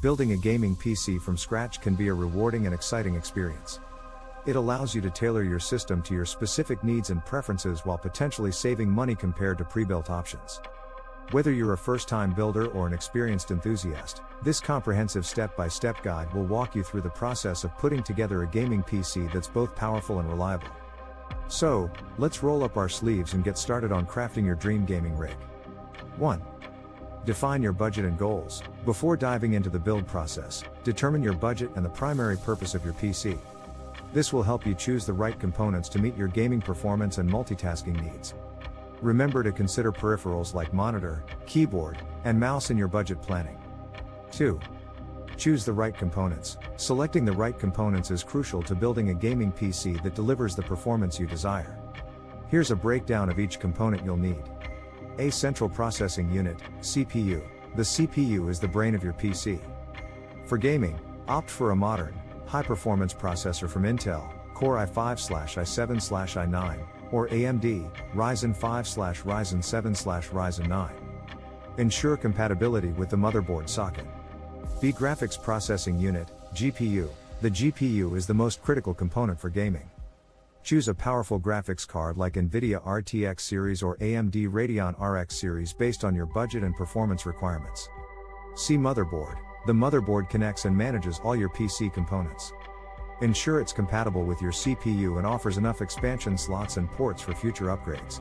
Building a gaming PC from scratch can be a rewarding and exciting experience. It allows you to tailor your system to your specific needs and preferences while potentially saving money compared to pre-built options. Whether you're a first-time builder or an experienced enthusiast, this comprehensive step-by-step guide will walk you through the process of putting together a gaming PC that's both powerful and reliable. So, let's roll up our sleeves and get started on crafting your dream gaming rig. 1. Define your budget and goals. Before diving into the build process, determine your budget and the primary purpose of your PC. This will help you choose the right components to meet your gaming performance and multitasking needs. Remember to consider peripherals like monitor, keyboard, and mouse in your budget planning. 2. Choose the right components. Selecting the right components is crucial to building a gaming PC that delivers the performance you desire. Here's a breakdown of each component you'll need. A central processing unit, CPU. The CPU is the brain of your PC. For gaming, opt for a modern, high-performance processor from Intel, Core i5/i7/i9, or AMD, Ryzen 5/Ryzen 7/Ryzen 9. Ensure compatibility with the motherboard socket. B graphics processing unit, GPU. The GPU is the most critical component for gaming. Choose a powerful graphics card like NVIDIA RTX series or AMD Radeon RX series based on your budget and performance requirements. C motherboard. The motherboard connects and manages all your PC components. Ensure it's compatible with your CPU and offers enough expansion slots and ports for future upgrades.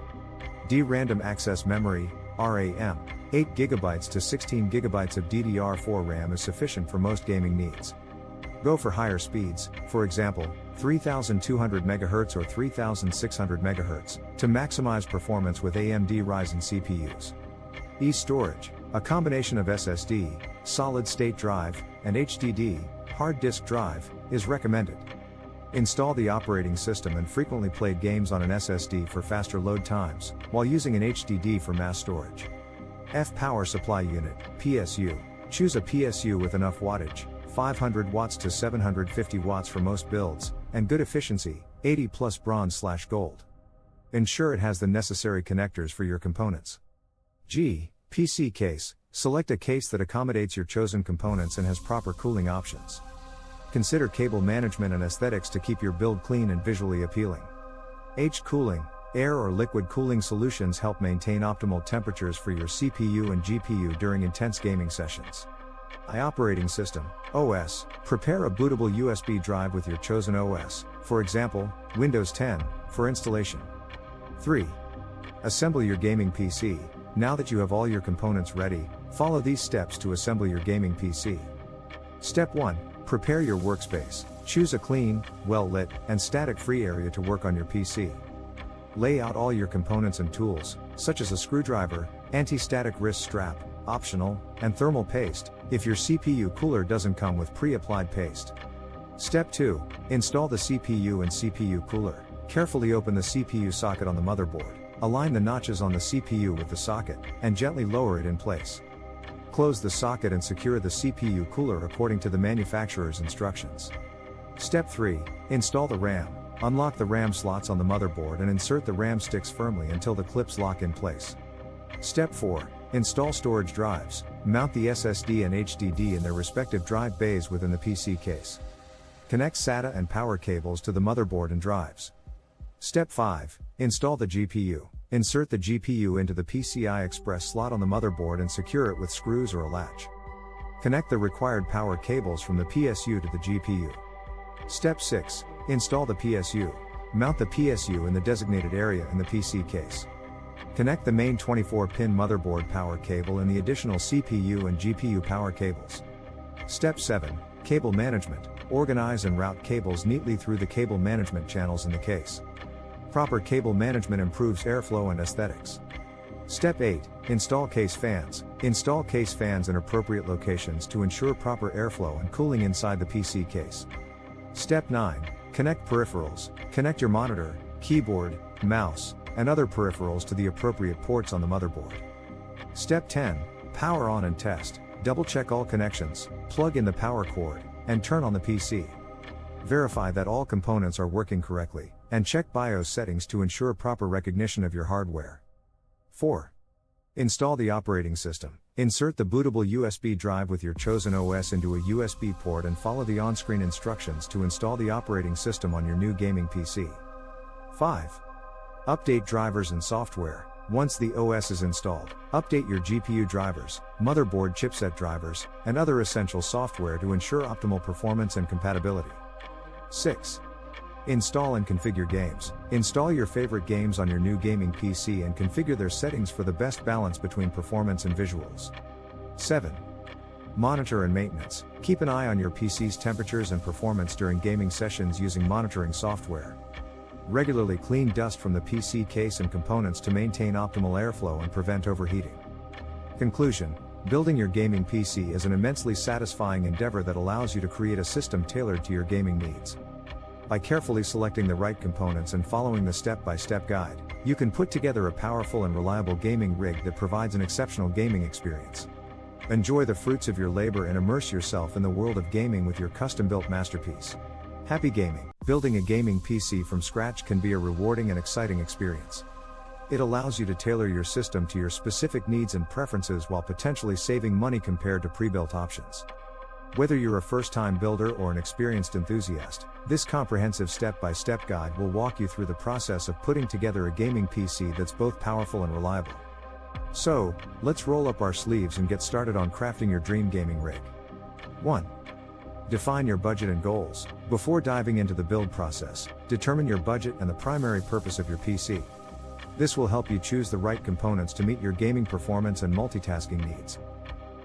D random access memory, RAM. 8GB to 16GB of DDR4 RAM is sufficient for most gaming needs. Go for higher speeds, for example, 3200 MHz or 3600 MHz, to maximize performance with AMD Ryzen CPUs. E storage. A combination of SSD, solid-state drive, and HDD, hard disk drive, is recommended. Install the operating system and frequently played games on an SSD for faster load times, while using an HDD for mass storage. F power supply unit, PSU. Choose a PSU with enough wattage, 500 watts to 750 watts for most builds, and good efficiency, 80 plus bronze/gold. Ensure it has the necessary connectors for your components. G. PC case. Select a case that accommodates your chosen components and has proper cooling options. Consider cable management and aesthetics to keep your build clean and visually appealing. H. Cooling. Air or liquid cooling solutions help maintain optimal temperatures for your CPU and GPU during intense gaming sessions. I. Operating system, OS. Prepare a bootable USB drive with your chosen OS, for example, Windows 10, for installation. 3. Assemble your gaming PC. Now that you have all your components ready, follow these steps to assemble your gaming PC. Step 1. Prepare your workspace. Choose a clean, well-lit, and static-free area to work on your PC. Lay out all your components and tools, such as a screwdriver, anti-static wrist strap, optional, and thermal paste, if your CPU cooler doesn't come with pre-applied paste. Step 2. Install the CPU and CPU cooler. Carefully open the CPU socket on the motherboard, align the notches on the CPU with the socket, and gently lower it in place. Close the socket and secure the CPU cooler according to the manufacturer's instructions. Step 3. Install the RAM. Unlock the RAM slots on the motherboard and insert the RAM sticks firmly until the clips lock in place. Step 4. Install storage drives. Mount the SSD and HDD in their respective drive bays within the PC case. Connect SATA and power cables to the motherboard and drives. Step 5. Install the GPU. Insert the GPU into the PCI Express slot on the motherboard and secure it with screws or a latch. Connect the required power cables from the PSU to the GPU. Step 6. Install the PSU. Mount the PSU in the designated area in the PC case. Connect the main 24-pin motherboard power cable and the additional CPU and GPU power cables. Step 7. Cable management. Organize and route cables neatly through the cable management channels in the case. Proper cable management improves airflow and aesthetics. Step 8. Install case fans. Install case fans in appropriate locations to ensure proper airflow and cooling inside the PC case. Step 9. Connect peripherals. Connect your monitor, keyboard, mouse, and other peripherals to the appropriate ports on the motherboard. Step 10. Power on and test. Double-check all connections, plug in the power cord, and turn on the PC. Verify that all components are working correctly, and check BIOS settings to ensure proper recognition of your hardware. 4. Install the operating system. Insert the bootable USB drive with your chosen OS into a USB port and follow the on-screen instructions to install the operating system on your new gaming PC. 5. Update drivers and software. Once the OS is installed, update your GPU drivers, motherboard chipset drivers, and other essential software to ensure optimal performance and compatibility. 6. Install and configure games. Install your favorite games on your new gaming PC and configure their settings for the best balance between performance and visuals. 7. Monitor and maintenance. Keep an eye on your PC's temperatures and performance during gaming sessions using monitoring software. Regularly clean dust from the PC case and components to maintain optimal airflow and prevent overheating. Conclusion: building your gaming PC is an immensely satisfying endeavor that allows you to create a system tailored to your gaming needs. By carefully selecting the right components and following the step-by-step guide, you can put together a powerful and reliable gaming rig that provides an exceptional gaming experience. Enjoy the fruits of your labor and immerse yourself in the world of gaming with your custom-built masterpiece. Happy gaming! Building a gaming PC from scratch can be a rewarding and exciting experience. It allows you to tailor your system to your specific needs and preferences while potentially saving money compared to pre-built options. Whether you're a first-time builder or an experienced enthusiast, this comprehensive step-by-step guide will walk you through the process of putting together a gaming PC that's both powerful and reliable. So, let's roll up our sleeves and get started on crafting your dream gaming rig. 1. Define your budget and goals. Before diving into the build process, determine your budget and the primary purpose of your PC. This will help you choose the right components to meet your gaming performance and multitasking needs.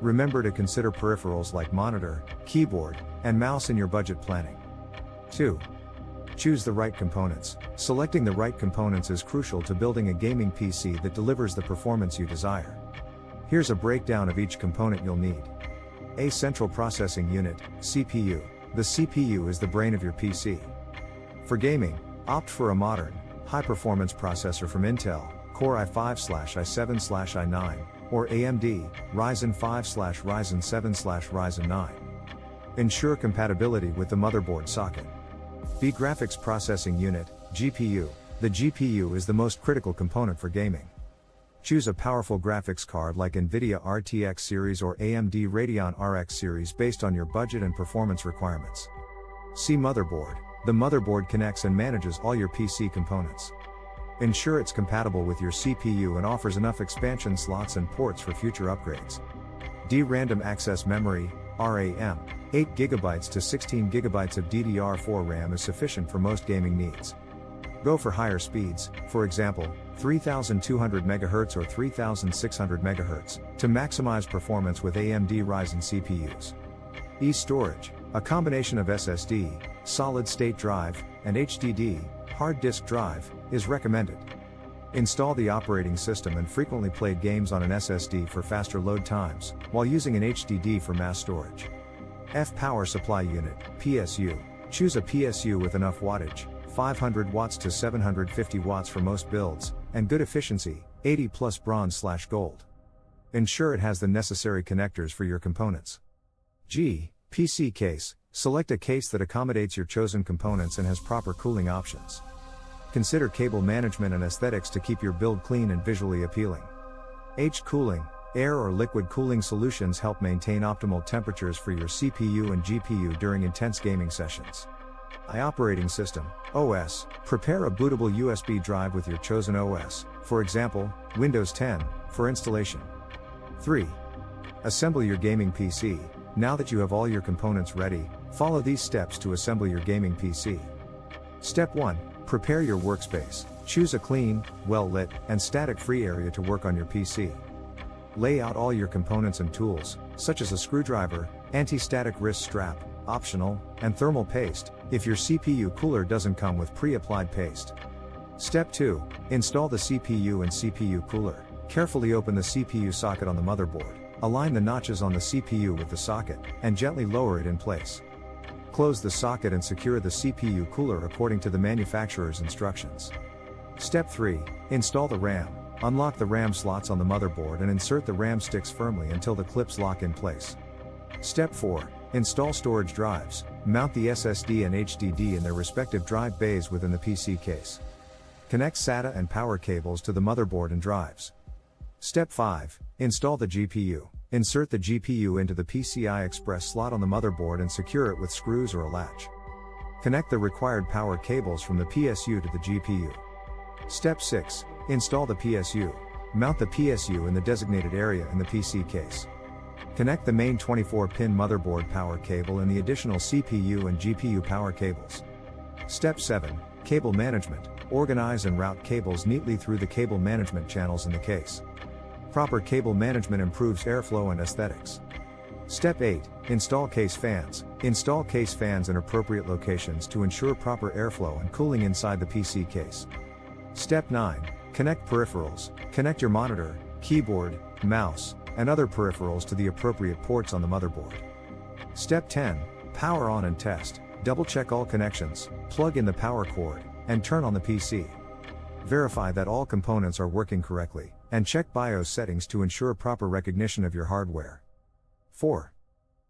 Remember to consider peripherals like monitor, keyboard, and mouse in your budget planning. 2. Choose the right components. Selecting the right components is crucial to building a gaming PC that delivers the performance you desire. Here's a breakdown of each component you'll need. A central processing unit, CPU. The CPU is the brain of your PC. For gaming, opt for a modern, high-performance processor from Intel, Core i5/i7/i9, or AMD, Ryzen 5/Ryzen 7/Ryzen 9. Ensure compatibility with the motherboard socket. B graphics processing unit, GPU. The GPU is the most critical component for gaming. Choose a powerful graphics card like NVIDIA RTX series or AMD Radeon RX series based on your budget and performance requirements. C motherboard. The motherboard connects and manages all your PC components. Ensure it's compatible with your CPU and offers enough expansion slots and ports for future upgrades. D random access memory, RAM. 8GB to 16GB of DDR4 RAM is sufficient for most gaming needs. Go for higher speeds, for example, 3200 MHz or 3600 MHz, to maximize performance with AMD Ryzen CPUs. E storage. A combination of SSD, solid-state drive, and HDD, hard disk drive, is recommended. Install the operating system and frequently played games on an SSD for faster load times, while using an HDD for mass storage. F power supply unit, PSU. Choose a PSU with enough wattage, 500 watts to 750 watts for most builds, and good efficiency, 80 plus bronze/gold. Ensure it has the necessary connectors for your components. G. PC case. Select a case that accommodates your chosen components and has proper cooling options. Consider cable management and aesthetics to keep your build clean and visually appealing. H. Cooling. Air or liquid cooling solutions help maintain optimal temperatures for your CPU and GPU during intense gaming sessions. I. Operating system, OS. Prepare a bootable USB drive with your chosen OS, for example, Windows 10, for installation. 3. Assemble your gaming PC. Now that you have all your components ready, follow these steps to assemble your gaming PC. Step 1. Prepare your workspace. Choose a clean, well-lit, and static-free area to work on your PC. Lay out all your components and tools, such as a screwdriver, anti-static wrist strap, optional, and thermal paste, if your CPU cooler doesn't come with pre-applied paste. Step 2. Install the CPU and CPU cooler. Carefully open the CPU socket on the motherboard, align the notches on the CPU with the socket, and gently lower it in place. Close the socket and secure the CPU cooler according to the manufacturer's instructions. Step 3. Install the RAM. Unlock the RAM slots on the motherboard and insert the RAM sticks firmly until the clips lock in place. Step 4. Install storage drives. Mount the SSD and HDD in their respective drive bays within the PC case. Connect SATA and power cables to the motherboard and drives. Step 5. Install the GPU. Insert the GPU into the PCI Express slot on the motherboard and secure it with screws or a latch. Connect the required power cables from the PSU to the GPU. Step 6. Install the PSU. Mount the PSU in the designated area in the PC case. Connect the main 24-pin motherboard power cable and the additional CPU and GPU power cables. Step 7. Cable management. Organize and route cables neatly through the cable management channels in the case. Proper cable management improves airflow and aesthetics. Step 8. Install case fans. Install case fans in appropriate locations to ensure proper airflow and cooling inside the PC case. Step 9. Connect peripherals. Connect your monitor, keyboard, mouse, and other peripherals to the appropriate ports on the motherboard. Step 10. Power on and test. Double check all connections, plug in the power cord, and turn on the PC. Verify that all components are working correctly, and check BIOS settings to ensure proper recognition of your hardware. 4.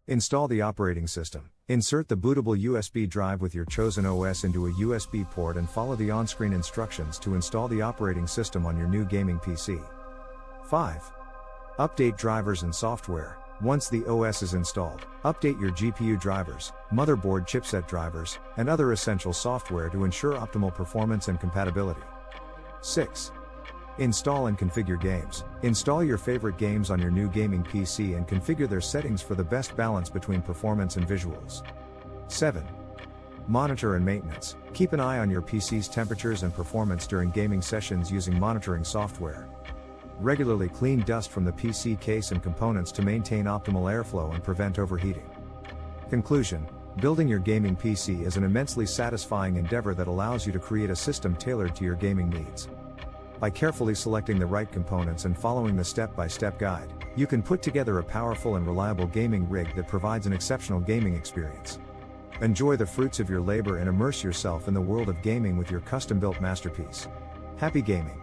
Install the operating system. Insert the bootable USB drive with your chosen OS into a USB port and follow the on-screen instructions to install the operating system on your new gaming PC. 5. Update drivers and software. Once the OS is installed, update your GPU drivers, motherboard chipset drivers, and other essential software to ensure optimal performance and compatibility. 6. Install and configure games. Install your favorite games on your new gaming PC and configure their settings for the best balance between performance and visuals. 7. Monitor and maintenance. Keep an eye on your PC's temperatures and performance during gaming sessions using monitoring software. Regularly clean dust from the PC case and components to maintain optimal airflow and prevent overheating. Conclusion: building your gaming PC is an immensely satisfying endeavor that allows you to create a system tailored to your gaming needs. By carefully selecting the right components and following the step-by-step guide, you can put together a powerful and reliable gaming rig that provides an exceptional gaming experience. Enjoy the fruits of your labor and immerse yourself in the world of gaming with your custom-built masterpiece. Happy gaming!